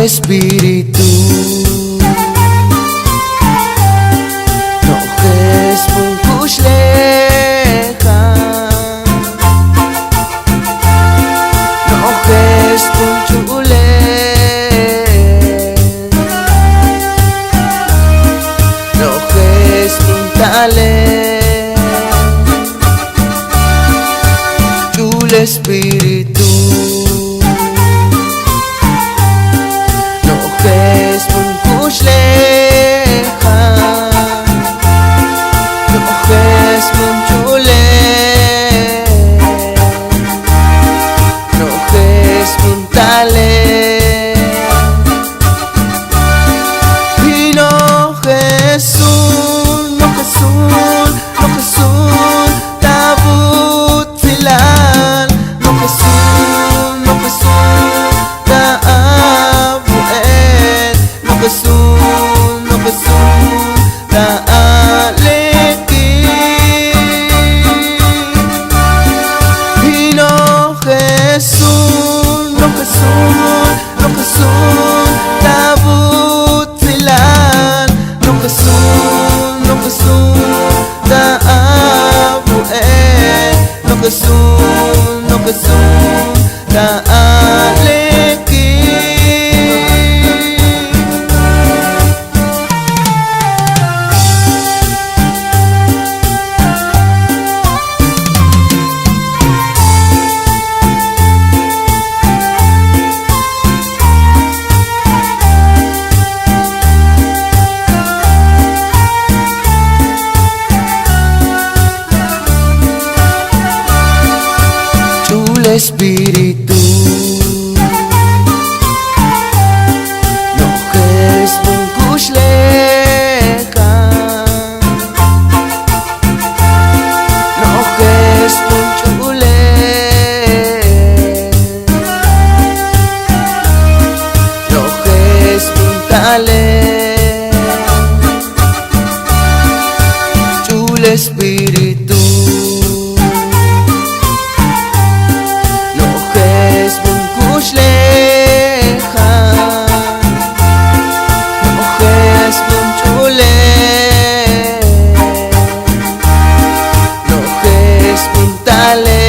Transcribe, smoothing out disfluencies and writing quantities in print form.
espíritu. Nojes punkushleja, nojes punchule, nojes puntale, chule espíritu. Nojes punkushleja, nojes punchule, nojes puntale, y nojesun, nojesun, nojesun, tabut filan, nojesun, nojesun, ta'abu'en, nojesun, nojesun, ta'aleki, y nojesun, nojesun, nojesun, tabut filan, nojesun, nojesun, ta'abu'en, nojesun, nojesun, ta'aleki. Chule espíritu. Nojes punkushleja, nojes punchule, nojes puntale, chule espíritu. Nojes punkushleja, nojes punchule, nojes puntale,